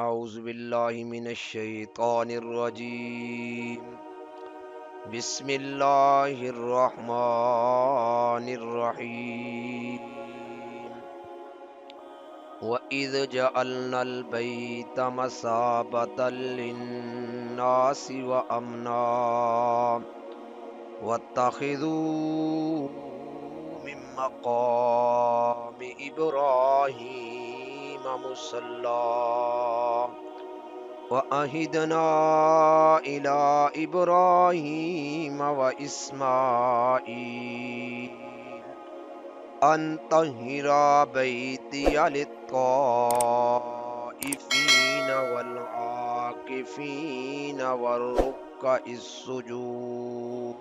اعوذ باللہ من الشیطان الرجیم بسم اللہ الرحمن الرحیم وَإِذْ جَعَلْنَا الْبَيْتَ مَثَابَةً لِلنَّاسِ وَأَمْنًا وَاتَّخِذُوا مِن مَّقَامِ إِبْرَاهِيمَ مُصَلًّى وَعَهِدْنَا إِلَىٰ إِبْرَاهِيمَ وَإِسْمَاعِيلَ أَن طَهِّرَا بَيْتِيَ لِلطَّائِفِينَ وَالْعَاكِفِينَ وَالرُّكَّعِ السُّجُودِ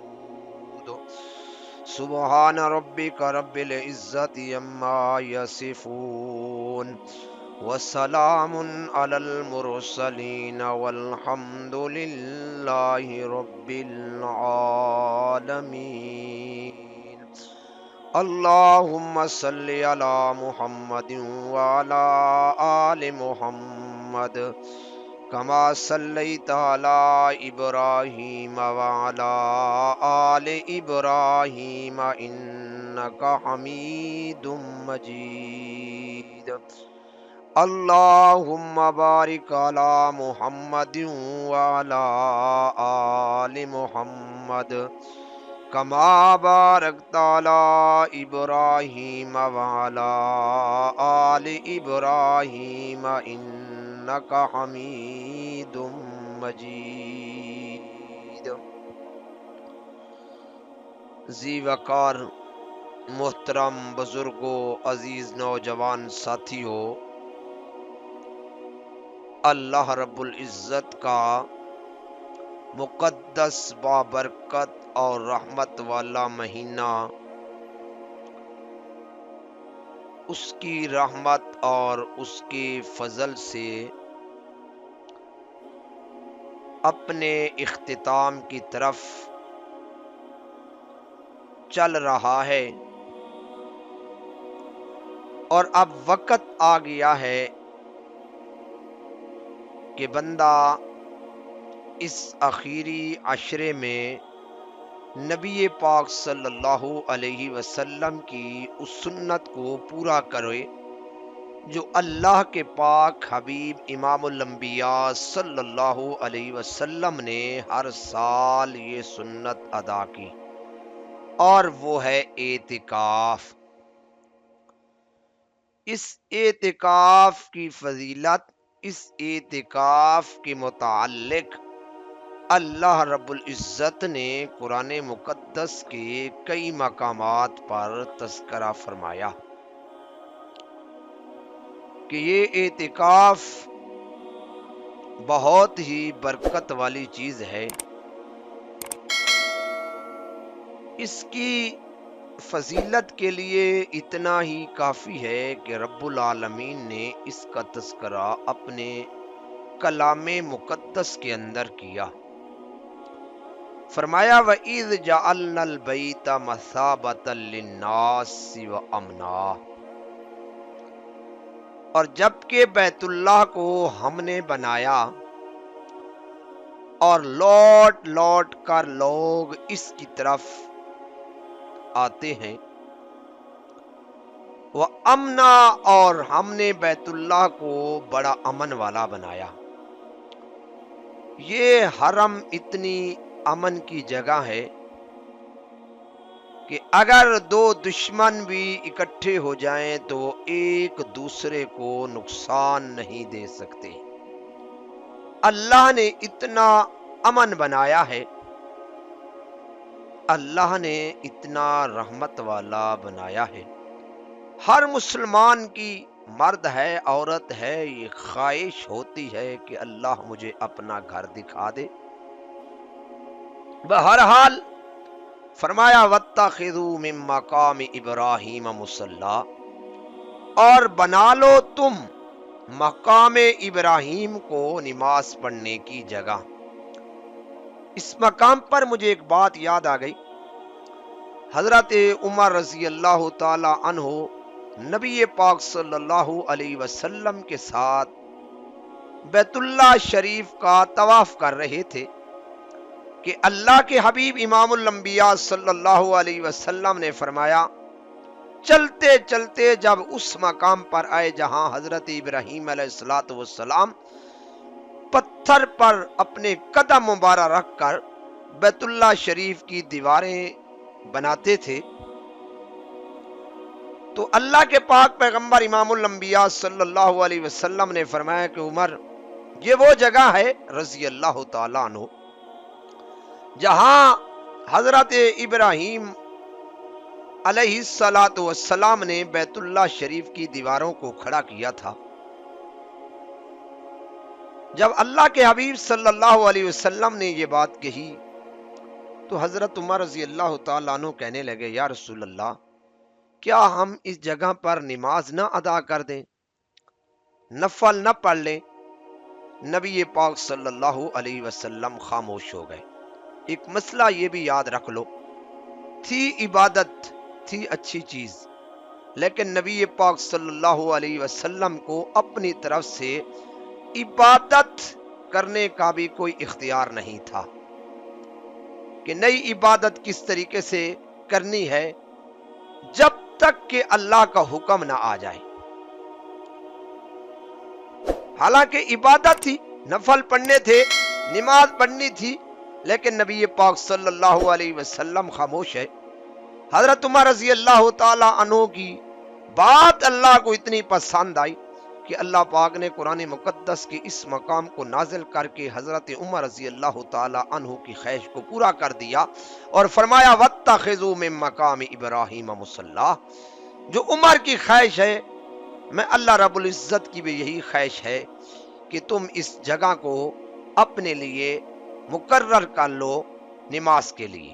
سبحان ربک رب العزت عما یصفون وسلام علی المرسلین والحمد للہ رب العالمین اللہم صل علی محمد وعلی آل محمد کما صلیت علی ابراہیم وعلی آل ابراہیم انک حمید مجید اللہم بارک علی محمد وعلی آل محمد کما بارکت علی ابراہیم وعلی آل ابراہیم انک حمید مجید ذی وقار محترم بزرگوں، عزیز نوجوان ساتھیوں، اللہ رب العزت کا مقدس بابرکت اور رحمت والا مہینہ، اس کی رحمت اور اس کے فضل سے اپنے اختتام کی طرف چل رہا ہے، اور اب وقت آ گیا ہے کہ بندہ اس آخری عشرے میں نبی پاک صلی اللہ علیہ وسلم کی اس سنت کو پورا کرے جو اللہ کے پاک حبیب امام الانبیاء صلی اللہ علیہ وسلم نے ہر سال یہ سنت ادا کی، اور وہ ہے اعتکاف۔ اس اعتکاف کی فضیلت، اس اعتکاف کے متعلق اللہ رب العزت نے قرآن مقدس کے کئی مقامات پر تذکرہ فرمایا کہ یہ اعتکاف بہت ہی برکت والی چیز ہے۔ اس کی فضیلت کے لیے اتنا ہی کافی ہے کہ رب العالمین نے اس کا تذکرہ اپنے کلام مقدس کے اندر کیا۔ فرمایا وَإِذْ جَعَلْنَا الْبَيْتَ مَثَابَةً لِلنَّاسِ وَأَمْنًا، اور جب کہ بیت اللہ کو ہم نے بنایا اور لوٹ لوٹ کر لوگ اس کی طرف آتے ہیں، وَأَمْنًا، اور ہم نے بیت اللہ کو بڑا امن والا بنایا۔ یہ حرم اتنی امن کی جگہ ہے کہ اگر دو دشمن بھی اکٹھے ہو جائیں تو ایک دوسرے کو نقصان نہیں دے سکتے۔ اللہ نے اتنا امن بنایا ہے، اللہ نے اتنا رحمت والا بنایا ہے۔ ہر مسلمان کی، مرد ہے عورت ہے، یہ خواہش ہوتی ہے کہ اللہ مجھے اپنا گھر دکھا دے۔ بہرحال فرمایا وَاتَّخِذُوا مِن مَّقَامِ إِبْرَاهِيمَ مُصَلًّى، اور بنا لو تم مقام ابراہیم کو نماز پڑھنے کی جگہ۔ اس مقام پر مجھے ایک بات یاد آ گئی۔ حضرت عمر رضی اللہ تعالی عنہ نبی پاک صلی اللہ علیہ وسلم کے ساتھ بیت اللہ شریف کا طواف کر رہے تھے کہ اللہ کے حبیب امام الانبیاء صلی اللہ علیہ وسلم نے فرمایا، چلتے چلتے جب اس مقام پر آئے جہاں حضرت ابراہیم علیہ السلام پتھر پر اپنے قدم مبارک رکھ کر بیت اللہ شریف کی دیواریں بناتے تھے، تو اللہ کے پاک پیغمبر امام الانبیاء صلی اللہ علیہ وسلم نے فرمایا کہ عمر، یہ وہ جگہ ہے رضی اللہ تعالیٰ عنہ جہاں حضرت ابراہیم علیہ السلام نے بیت اللہ شریف کی دیواروں کو کھڑا کیا تھا۔ جب اللہ کے حبیب صلی اللہ علیہ وسلم نے یہ بات کہی تو حضرت عمر رضی اللہ تعالیٰ عنہ کہنے لگے، یا رسول اللہ، کیا ہم اس جگہ پر نماز نہ ادا کر دیں، نفل نہ پڑھ لیں؟ نبی پاک صلی اللہ علیہ وسلم خاموش ہو گئے۔ ایک مسئلہ یہ بھی یاد رکھ لو، تھی عبادت، تھی اچھی چیز، لیکن نبی پاک صلی اللہ علیہ وسلم کو اپنی طرف سے عبادت کرنے کا بھی کوئی اختیار نہیں تھا کہ نئی عبادت کس طریقے سے کرنی ہے جب تک کہ اللہ کا حکم نہ آ جائے۔ حالانکہ عبادت تھی، نفل پڑھنے تھے، نماز پڑھنی تھی، لیکن نبی پاک صلی اللہ علیہ وسلم خاموش ہے۔ حضرت عمر رضی اللہ تعالی عنہ کی بات اللہ کو اتنی پسند آئی کہ اللہ پاک نے قرآن مقدس کے اس مقام کو نازل کر کے حضرت عمر رضی اللہ تعالی عنہ کی خواہش کو پورا کر دیا اور فرمایا، وَاتَّخِذُوا مِن مَّقَامِ إِبْرَاهِيمَ مُصَلًّى۔ جو عمر کی خواہش ہے، میں اللہ رب العزت کی بھی یہی خواہش ہے کہ تم اس جگہ کو اپنے لیے مقرر کر لو نماز کے لیے۔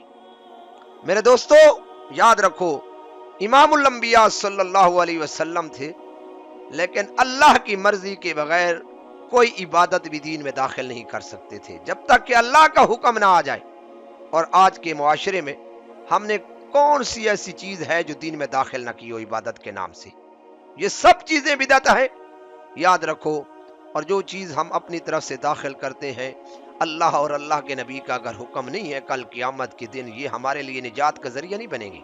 میرے دوستو یاد رکھو، امام الانبیاء صلی اللہ علیہ وسلم تھے، لیکن اللہ کی مرضی کے بغیر کوئی عبادت بھی دین میں داخل نہیں کر سکتے تھے جب تک کہ اللہ کا حکم نہ آ جائے۔ اور آج کے معاشرے میں ہم نے کون سی ایسی چیز ہے جو دین میں داخل نہ کی ہو عبادت کے نام سے؟ یہ سب چیزیں بدعت ہیں، یاد رکھو۔ اور جو چیز ہم اپنی طرف سے داخل کرتے ہیں، اللہ اور اللہ کے نبی کا اگر حکم نہیں ہے، کل قیامت کے دن یہ ہمارے لیے نجات کا ذریعہ نہیں بنے گی۔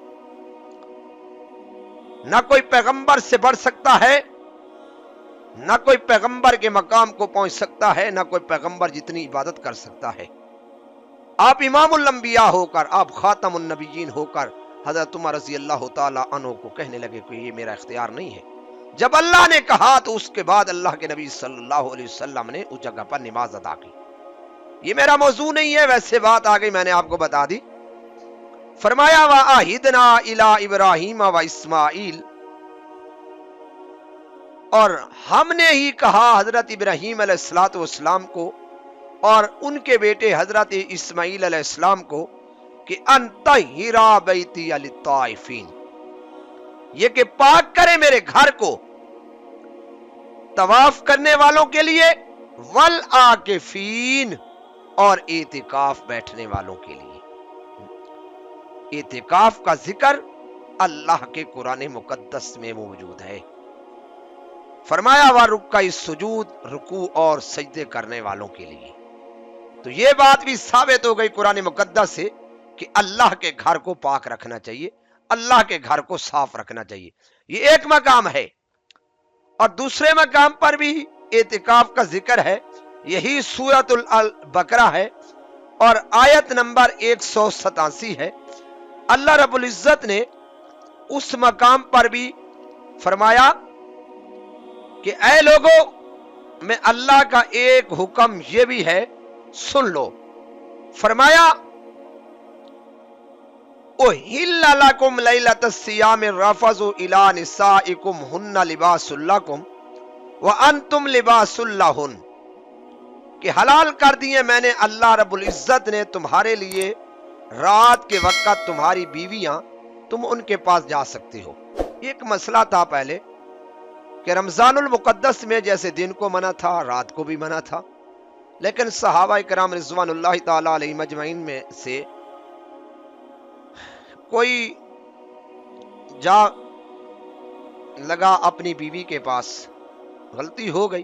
نہ کوئی پیغمبر سے بڑھ سکتا ہے، نہ کوئی پیغمبر کے مقام کو پہنچ سکتا ہے، نہ کوئی پیغمبر جتنی عبادت کر سکتا ہے۔ آپ امام الانبیاء ہو کر، آپ خاتم النبیین ہو کر حضرت عمر رضی اللہ تعالی عنہ کو کہنے لگے کہ یہ میرا اختیار نہیں ہے۔ جب اللہ نے کہا تو اس کے بعد اللہ کے نبی صلی اللہ علیہ وسلم نے اس جگہ پر نماز ادا کی۔ یہ میرا موضوع نہیں ہے، ویسے بات آ گئی، میں نے آپ کو بتا دی۔ فرمایا، وَعَهِدْنَا إِلَىٰ إِبْرَاهِيمَ وَإِسْمَاعِيلَ، اور ہم نے ہی کہا حضرت ابراہیم علیہ السلام کو اور ان کے بیٹے حضرت اسماعیل علیہ السلام کو کہ ان طہرا بیتی للطائفین، یہ کہ پاک کرے میرے گھر کو طواف کرنے والوں کے لیے، والعاکفین، اور اعتکاف بیٹھنے والوں کے لیے۔ اعتکاف کا ذکر اللہ کے قرآن مقدس میں موجود ہے۔ فرمایا، وَرُکَّعِ السُّجُودِ، رکوع اور سجدے کرنے والوں کے لیے۔ تو یہ بات بھی ثابت ہو گئی قرآن مقدس سے کہ اللہ کے گھر کو پاک رکھنا چاہیے، اللہ کے گھر کو صاف رکھنا چاہیے۔ یہ ایک مقام ہے، اور دوسرے مقام پر بھی اعتکاف کا ذکر ہے، یہی سورۃ البقرہ ہے اور آیت نمبر 187 ہے۔ اللہ رب العزت نے اس مقام پر بھی فرمایا کہ اے لوگو، میں اللہ کا ایک حکم یہ بھی ہے، سن لو۔ فرمایا، اُحِلَّ لَكُمْ لَيْلَةَ الصِّيَامِ الرَّفَثُ إِلَىٰ نِسَائِكُمْ هُنَّ لِبَاسٌ لَكُمْ وَأَنْتُمْ لِبَاسٌ لَهُنَّ، کہ حلال کر دیے میں نے اللہ رب العزت نے تمہارے لیے رات کے وقت تمہاری بیویاں، تم ان کے پاس جا سکتے ہو۔ ایک مسئلہ تھا پہلے کہ رمضان المقدس میں جیسے دن کو منع تھا، رات کو بھی منع تھا، لیکن صحابہ کرام رضوان اللہ تعالی علیہ مجمعین میں سے کوئی جا لگا اپنی بیوی کے پاس، غلطی ہو گئی،